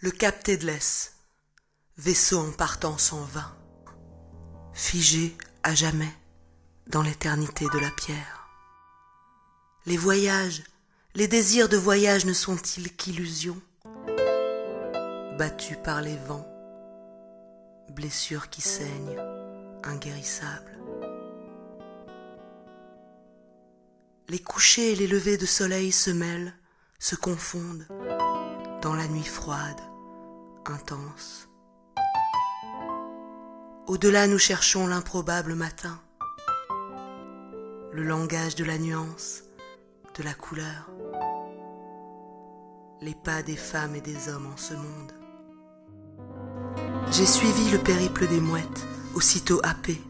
Le cap Tedless, vaisseau en partance en vain, figé à jamais dans l'éternité de la pierre. Les voyages, les désirs de voyage ne sont-ils qu'illusions, battus par les vents, blessures qui saignent, inguérissables. Les couchers et les levées de soleil se mêlent, se confondent dans la nuit froide, intense. Au-delà, nous cherchons l'improbable matin, le langage de la nuance, de la couleur, les pas des femmes et des hommes en ce monde. J'ai suivi le périple des mouettes, aussitôt happé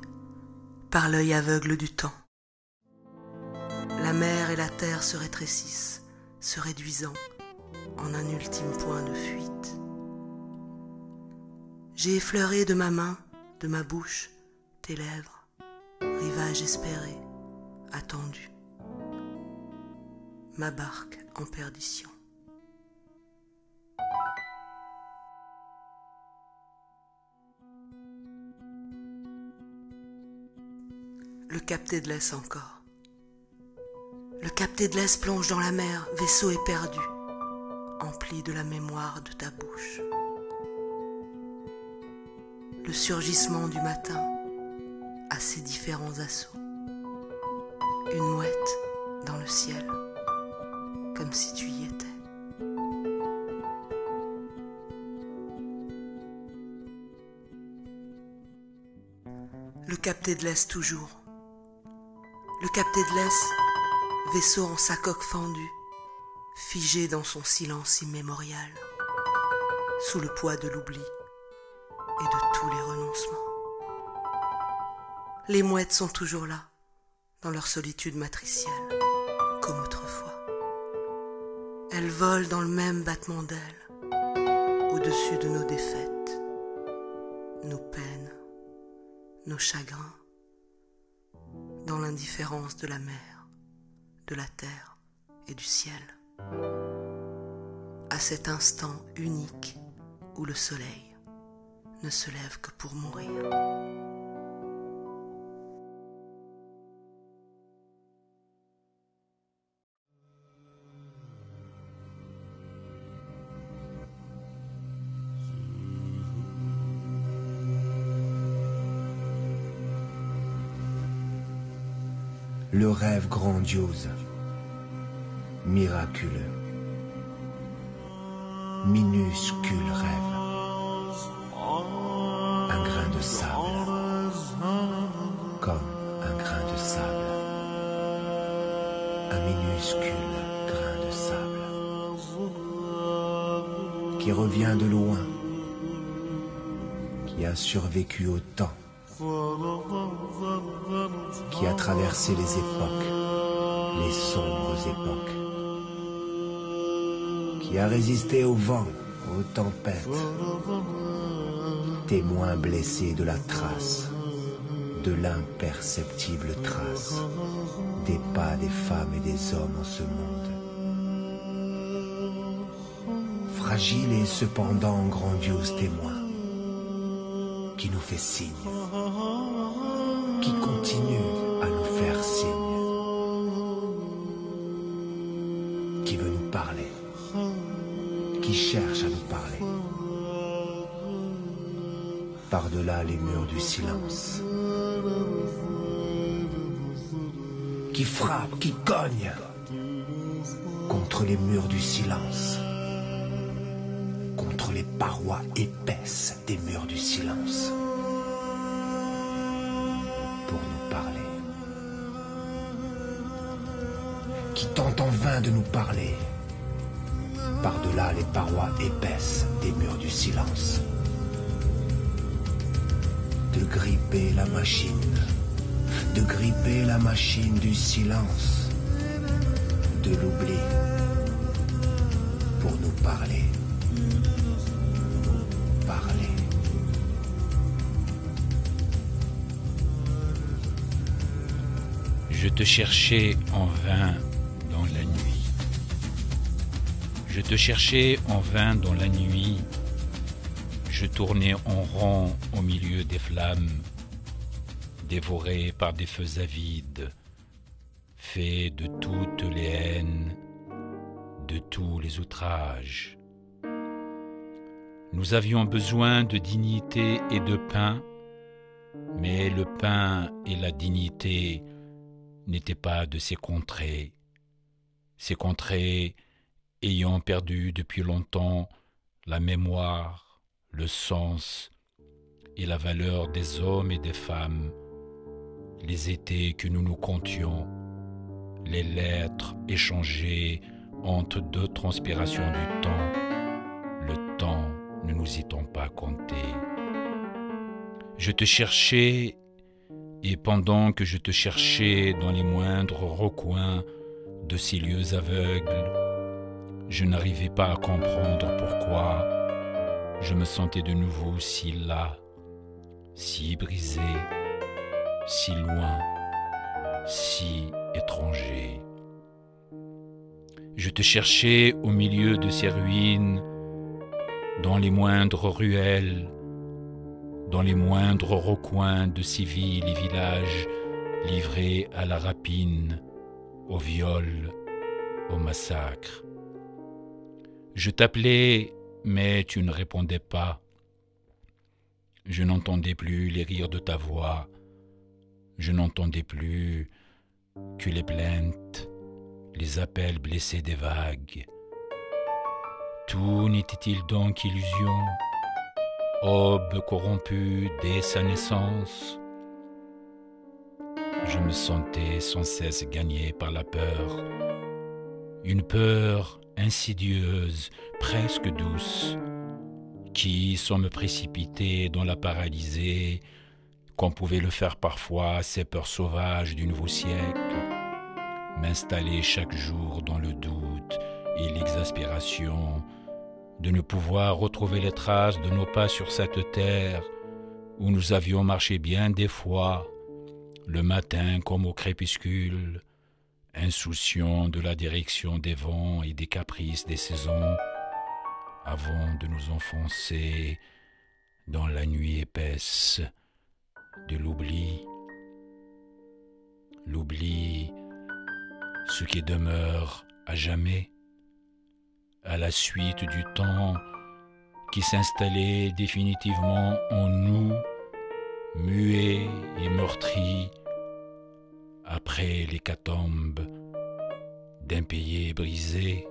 par l'œil aveugle du temps. La mer et la terre se rétrécissent, se réduisant en un ultime point de fuite. J'ai effleuré de ma main, de ma bouche, tes lèvres, rivage espéré, attendu. Ma barque en perdition. Le cap Tedless encore. Le cap Tedless plonge dans la mer, vaisseau éperdu, empli de la mémoire de ta bouche. Le surgissement du matin a ses différents assauts. Une mouette dans le ciel, comme si tu y étais. Le cap Tedless toujours. Le cap Tedless, vaisseau en sa coque fendue, figé dans son silence immémorial, sous le poids de l'oubli et de tous les renoncements. Les mouettes sont toujours là, dans leur solitude matricielle, comme autrefois. Elles volent dans le même battement d'ailes, au-dessus de nos défaites, nos peines, nos chagrins, dans l'indifférence de la mer, de la terre et du ciel. À cet instant unique où le soleil ne se lève que pour mourir. Le rêve grandiose, miraculeux, minuscule rêve, un grain de sable, comme un grain de sable, un minuscule grain de sable, qui revient de loin, qui a survécu au temps, qui a traversé les époques, les sombres époques, qui a résisté au vent, aux tempêtes, témoin blessé de la trace, de l'imperceptible trace, des pas des femmes et des hommes en ce monde. Fragile et cependant grandiose témoin, qui nous fait signe, qui continue à nous faire signe, qui veut nous parler, qui cherche à nous parler, par-delà les murs du silence, qui frappe, qui cogne contre les murs du silence, contre les parois épaisses des murs du silence, pour nous parler, qui tente en vain de nous parler, par-delà les parois épaisses des murs du silence, de gripper la machine, de gripper la machine du silence, de l'oubli, pour nous parler. Je te cherchais en vain dans la nuit. Je te cherchais en vain dans la nuit, je tournais en rond au milieu des flammes, dévoré par des feux avides, fait de toutes les haines, de tous les outrages. Nous avions besoin de dignité et de pain, mais le pain et la dignité n'étaient pas de ces contrées ayant perdu depuis longtemps la mémoire, le sens et la valeur des hommes et des femmes, les étés que nous nous comptions, les lettres échangées entre deux transpirations du temps, le temps ne nous étant pas compté. Je te cherchais, et pendant que je te cherchais dans les moindres recoins de ces lieux aveugles, je n'arrivais pas à comprendre pourquoi je me sentais de nouveau si las, si brisé, si loin, si étranger. Je te cherchais au milieu de ces ruines, dans les moindres ruelles, dans les moindres recoins de ces villes et villages livrés à la rapine, au viol, au massacre. Je t'appelais, mais tu ne répondais pas. Je n'entendais plus les rires de ta voix, je n'entendais plus que les plaintes, les appels blessés des vagues. Tout n'était-il donc illusion, aube corrompue dès sa naissance? Je me sentais sans cesse gagné par la peur, une peur insidieuse, presque douce, qui, sans me précipiter dans la paralysée, comme pouvait le faire parfois ces peurs sauvages du nouveau siècle, m'installait chaque jour dans le doute et l'exaspération de ne pouvoir retrouver les traces de nos pas sur cette terre où nous avions marché bien des fois, le matin comme au crépuscule, insouciants de la direction des vents et des caprices des saisons, avant de nous enfoncer dans la nuit épaisse de l'oubli. L'oubli, ce qui demeure à jamais, à la suite du temps qui s'installait définitivement en nous, muet et meurtri, après l'hécatombe d'impayés brisés.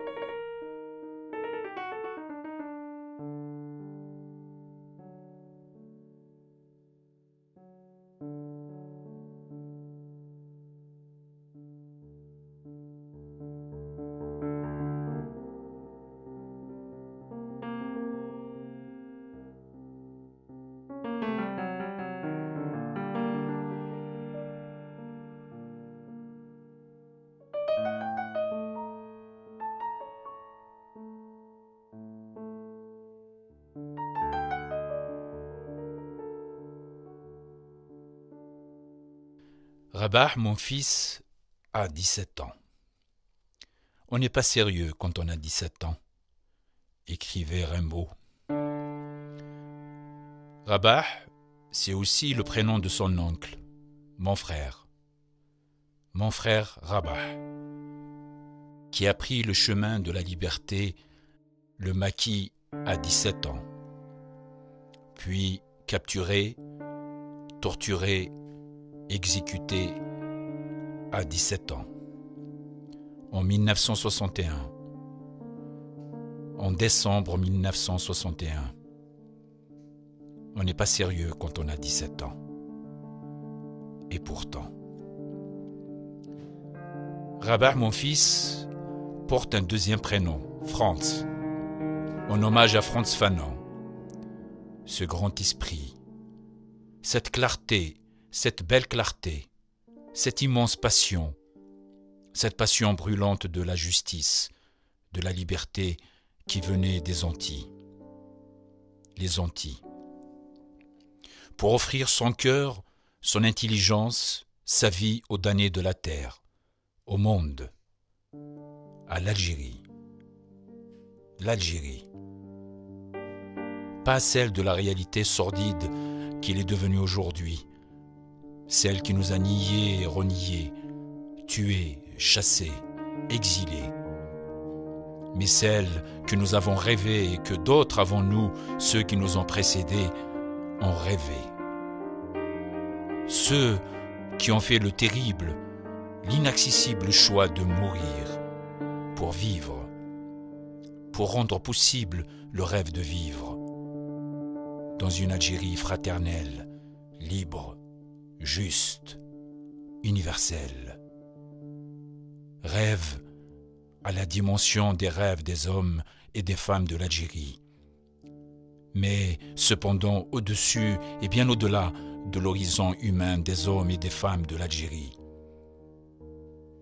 Rabah, mon fils, a 17 ans. On n'est pas sérieux quand on a 17 ans, écrivait Rimbaud. Rabah, c'est aussi le prénom de son oncle, mon frère Rabah, qui a pris le chemin de la liberté, le maquis à 17 ans, puis capturé, torturé, exécuté à 17 ans, en 1961, en décembre 1961. On n'est pas sérieux quand on a 17 ans. Et pourtant, Rabah, mon fils, porte un deuxième prénom, Franz, en hommage à Frantz Fanon. Ce grand esprit, cette clarté, cette belle clarté, cette immense passion, cette passion brûlante de la justice, de la liberté qui venait des Antilles. Les Antilles. Pour offrir son cœur, son intelligence, sa vie aux damnés de la terre, au monde, à l'Algérie. l'Algérie. Pas celle de la réalité sordide qu'il est devenu aujourd'hui, celle qui nous a niés et reniés, tués, chassés, exilés, mais celle que nous avons rêvée et que d'autres avant nous, ceux qui nous ont précédés, ont rêvé. Ceux qui ont fait le terrible, l'inaccessible choix de mourir pour vivre, pour rendre possible le rêve de vivre dans une Algérie fraternelle, libre, juste, universelle. Rêve à la dimension des rêves des hommes et des femmes de l'Algérie, mais cependant au-dessus et bien au-delà de l'horizon humain des hommes et des femmes de l'Algérie.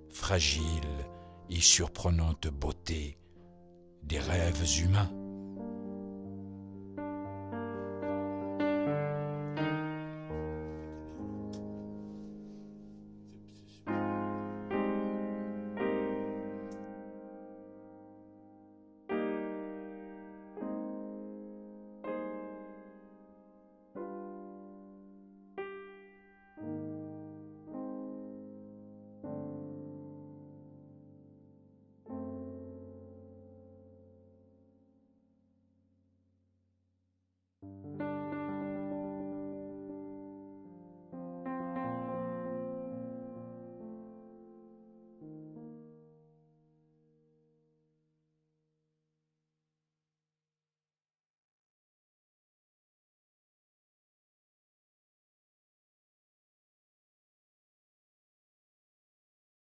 Fragile et surprenante beauté des rêves humains.